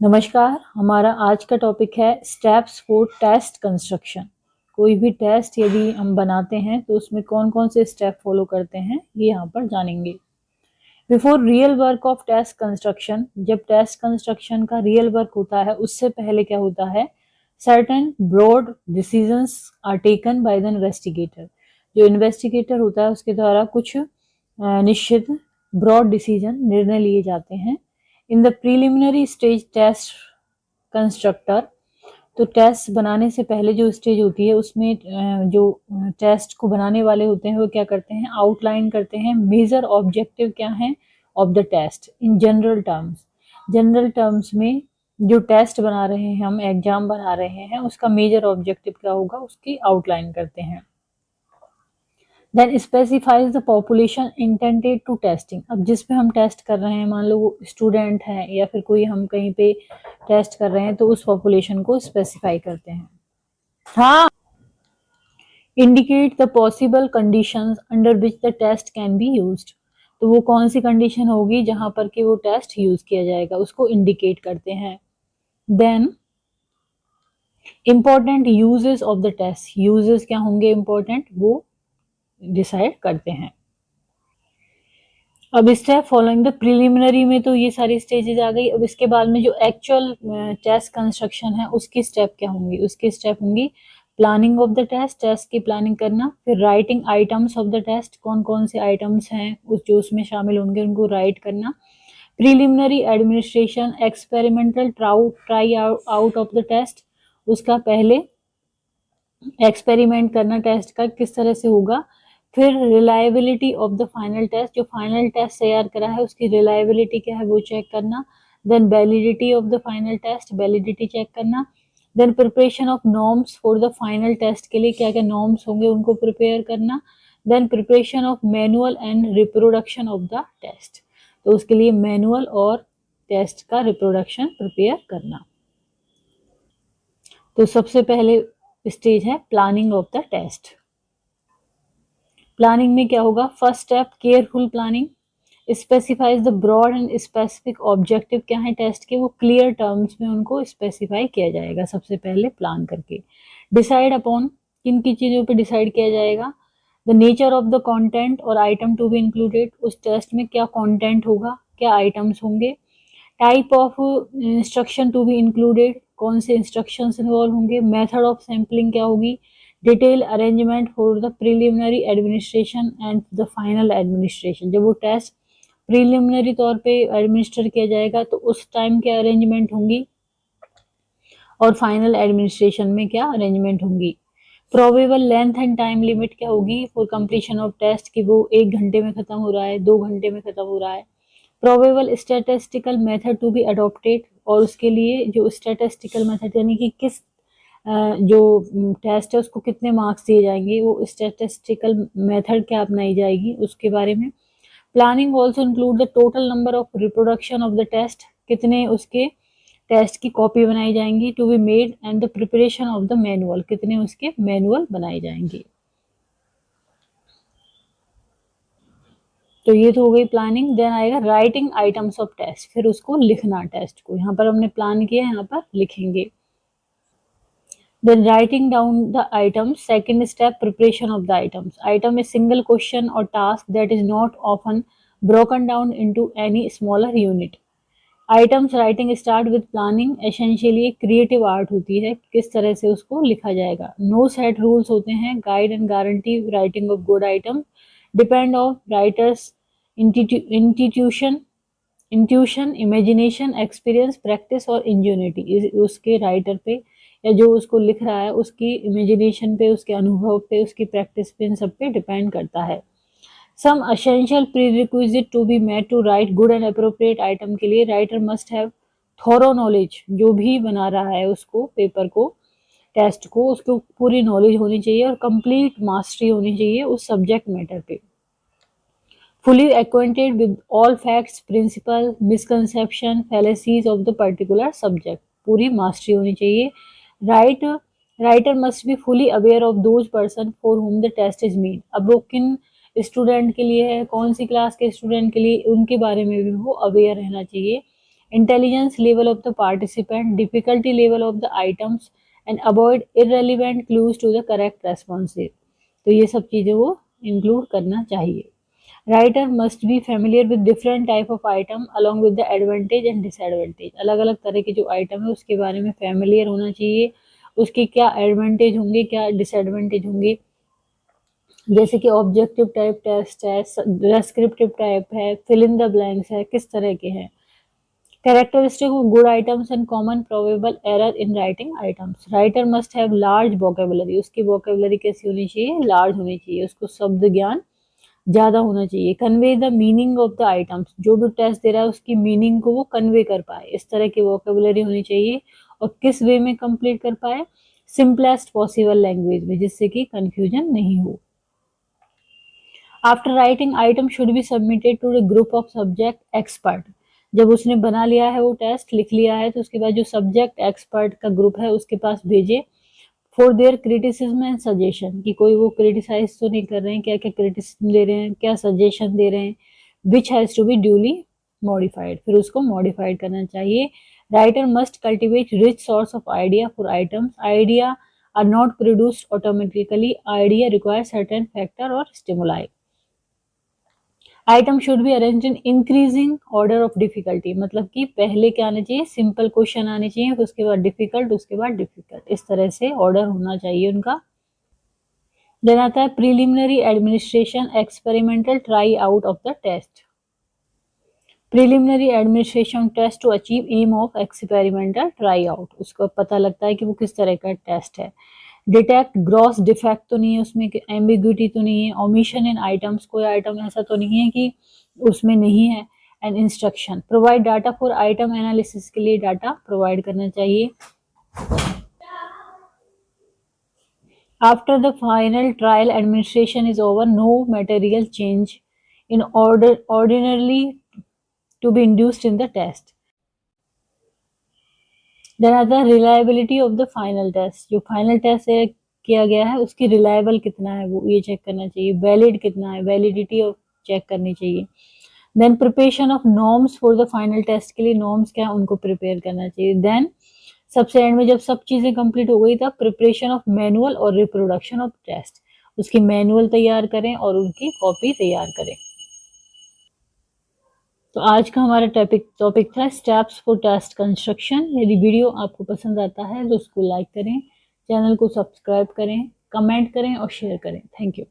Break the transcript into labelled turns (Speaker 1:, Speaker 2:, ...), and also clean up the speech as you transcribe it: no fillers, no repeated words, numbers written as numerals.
Speaker 1: नमस्कार। हमारा आज का टॉपिक है स्टेप्स फॉर टेस्ट कंस्ट्रक्शन। कोई भी टेस्ट यदि हम बनाते हैं तो उसमें कौन कौन से स्टेप फॉलो करते हैं ये यहाँ पर जानेंगे। Before real work of test construction, जब टेस्ट कंस्ट्रक्शन का रियल वर्क होता है उससे पहले क्या होता है, certain broad decisions are taken by the investigator. जो इन्वेस्टिगेटर होता है उसके द्वारा कुछ निश्चित ब्रॉड डिसीजन निर्णय लिए जाते हैं। In the preliminary stage test constructor, तो टेस्ट बनाने से पहले जो स्टेज होती है उसमें जो टेस्ट को बनाने वाले होते हैं वो क्या करते हैं, आउटलाइन करते हैं मेजर ऑब्जेक्टिव क्या है of the test in general terms. General terms में जो टेस्ट बना रहे हैं, हम एग्जाम बना रहे हैं, उसका मेजर ऑब्जेक्टिव क्या होगा उसकी आउटलाइन करते हैं। Then specifies the population intended to testing. अब जिस पे हम टेस्ट कर रहे हैं, मान लो वो स्टूडेंट है या फिर कोई हम कहीं पे टेस्ट कर रहे हैं, तो उस पॉपुलेशन को स्पेसिफाई करते हैं। हाँ, indicate the possible conditions under which the test can be used. तो वो कौन सी कंडीशन होगी जहां पर कि वो टेस्ट यूज किया जाएगा, उसको इंडिकेट करते हैं। Then important uses of the test, uses क्या होंगे इंपॉर्टेंट, वो डिसाइड करते हैं। अब स्टेप फॉलोइंग द प्रिलिमिनरी में तो ये सारी स्टेजेस आ गई। अब इसके बाद में जो एक्चुअल टेस्ट कंस्ट्रक्शन है उसकी स्टेप क्या होंगी, उसकी स्टेप होंगी planning of the test, test की प्लानिंग करना, फिर writing items of the test, कौन कौन से आइटम्स हैं उस जो उसमें शामिल होंगे उनको राइट करना, preliminary administration, experimental try out of the test, उसका पहले एक्सपेरिमेंट करना टेस्ट का किस तरह से होगा, फिर reliability of the final test, जो फाइनल टेस्ट तैयार करा है उसकी रिलायबिलिटी क्या है वो चेक करना, then validity of the final test, validity check करना, then preparation of norms for the final test के लिए क्या क्या नॉर्म्स होंगे उनको प्रिपेयर करना, then preparation of manual and reproduction of the test, तो उसके लिए मैनुअल और टेस्ट का रिप्रोडक्शन प्रिपेयर करना। तो सबसे पहले स्टेज है planning of the test. Planning में क्या होगा, first step careful planning, specifies the broad and specific objective क्या है टेस्ट के, वो क्लियर टर्म्स में उनको स्पेसिफाई किया जाएगा सबसे पहले प्लान करके। डिसाइड अपॉन, किन की चीज़ों पे डिसाइड किया जाएगा, the nature of the content और आइटम टू बी इंक्लूडेड, उस टेस्ट में क्या कंटेंट होगा, क्या आइटम्स होंगे, type of instruction to be included, कौन से इंस्ट्रक्शंस इन्वॉल्व होंगे, मेथड ऑफ सैम्पलिंग क्या होगी, detail arrangement for the preliminary administration and the final administration. जब वो टेस्ट प्रीलिमिनरी तौर पे एडमिनिस्टर किया जाएगा तो उस टाइम क्या अरेंजमेंट होंगी और फाइनल एडमिनिस्ट्रेशन में क्या अरेंजमेंट होंगी। Probable length and time limit क्या होगी फॉर कंप्लीशन ऑफ टेस्ट, कि वो 1 घंटे में खत्म हो रहा है, 2 घंटे में खत्म हो रहा है। Probable statistical method to be adopted, और उसके लिए जो स्टैटिस्टिकल मेथड यानी कि किस जो टेस्ट है उसको कितने मार्क्स दिए जाएंगे, वो स्टैटिस्टिकल मेथड क्या अपनाई जाएगी उसके बारे में। Planning also include the total number of reproduction of the test, कितने उसके टेस्ट की कॉपी बनाई जाएंगी to be made, and the preparation of the manual, कितने उसके मैनुअल बनाए जाएंगे। तो ये तो हो गई प्लानिंग। देन आएगा राइटिंग आइटम्स ऑफ टेस्ट, फिर उसको लिखना टेस्ट को, यहाँ पर हमने प्लान किया यहाँ पर लिखेंगे। Then writing down the items. Second step, preparation of the items. Item is single question or task that is not often broken down into any smaller unit. Items writing start with planning, essentially एक creative art होती है, किस तरह से उसको लिखा जाएगा। No set rules होते हैं, guide and guarantee writing of good item, depend of writers institution, intuition, imagination, experience, practice और इंजन्यूटी, उसके राइटर पे या जो उसको लिख रहा है उसकी इमेजिनेशन पे, उसके अनुभव पे, उसकी प्रैक्टिस पे, इन सब पे डिपेंड करता है। Some essential prerequisite to be made to write good and appropriate item के लिए writer must have thorough knowledge, जो भी बना रहा है उसको पेपर को टेस्ट को, उसको पूरी नॉलेज होनी चाहिए और कंप्लीट मास्टरी होनी चाहिए उस सब्जेक्ट मैटर पे। fully acquainted with all facts, principle, misconception, fallacies of the particular subject, पूरी मास्टरी होनी चाहिए। Writer must be fully aware of those person for whom the test is made. अब वो किन स्टूडेंट के लिए है, कौन सी क्लास के स्टूडेंट के लिए, उनके बारे में भी वो अवेयर रहना चाहिए। intelligence level of the participant, difficulty level of the items, and avoid irrelevant clues to the correct responses. तो ये सब चीजें वो इंक्लूड करना चाहिए. Writer must be familiar with different type of item along with the advantage and disadvantage. अलग अलग तरह के जो आइटम है उसके बारे में familiar होना चाहिए, उसके क्या एडवांटेज होंगे, क्या डिसएडवांटेज होंगे. जैसे कि ऑब्जेक्टिव टाइप टेस्ट है, डिस्क्रिप्टिव टाइप है, फिल इन द ब्लैंक्स है, किस तरह के हैं. Characteristic of good items and common probable error in writing items. Writer must have large vocabulary. उसकी वोकेबुलरी कैसी होनी चाहिए, लार्ज होनी चाहिए, उसको शब्द ज्ञान ज्यादा होना चाहिए. Convey the meaning of the items. जो भी टेस्ट दे रहा है उसकी मीनिंग को वो कन्वे कर पाए, इस तरह की वोकेबुलरी होनी चाहिए. और किस वे में कंप्लीट कर पाए, सिंपलेस्ट पॉसिबल लैंग्वेज में, जिससे कि कंफ्यूजन नहीं हो. After writing item should be submitted to the group of subject expert. जब उसने बना लिया है वो टेस्ट लिख लिया है तो उसके बाद जो सब्जेक्ट एक्सपर्ट का ग्रुप है उसके पास भेजे for their criticism and suggestion. कि कोई वो क्रिटिसाइज तो नहीं कर रहे हैं, क्या क्या क्रिटिसिज्म दे रहे हैं, क्या सजेशन दे रहे हैं. Which has to be duly modified. फिर उसको मॉडिफाइड करना चाहिए. Writer must cultivate rich source of idea for items. Idea are not produced automatically. Idea require certain factor और stimuli. Item should be arrange in increasing order of difficulty. मतलब कि पहले क्या आना चाहिए, सिंपल क्वेश्चन आने चाहिए, फिर उसके बाद डिफिकल्ट, उसके बाद डिफिकल्ट, इस तरह से ऑर्डर होना चाहिए उनका. देन आता है preliminary administration experimental try out of the test. Preliminary administration test to achieve aim of experimental try out. उसको पता लगता है कि वो किस तरह का टेस्ट है. डिटेक्ट ग्रॉस डिफेक्ट तो नहीं है उसमें, एम्बिग्यूटी तो नहीं है, ओमिशन इन आइटम्स, कोई आइटम ऐसा तो नहीं है कि उसमें नहीं है. And instruction provide data for item analysis. के लिए डाटा प्रोवाइड करना चाहिए. After the final trial administration is over, no material change in ordinarily to be induced in the test. Then other reliability of the final test. जो final test किया गया है उसकी reliable कितना है वो ये चेक करना चाहिए. valid कितना है, validity of चेक करनी चाहिए. Then preparation of norms for the final test. के लिए norms क्या है उनको prepare करना चाहिए. Then सबसे एंड में जब सब चीजें कंप्लीट हो गई तब प्रिपरेशन ऑफ मैनुअल और रिप्रोडक्शन ऑफ टेस्ट. उसकी मैनुअल तैयार करें और उनकी कॉपी तैयार करें. तो आज का हमारा टॉपिक था स्टेप्स फॉर टेस्ट कंस्ट्रक्शन. यदि वीडियो आपको पसंद आता है तो उसको लाइक करें, चैनल को सब्सक्राइब करें, कमेंट करें और शेयर करें. Thank you.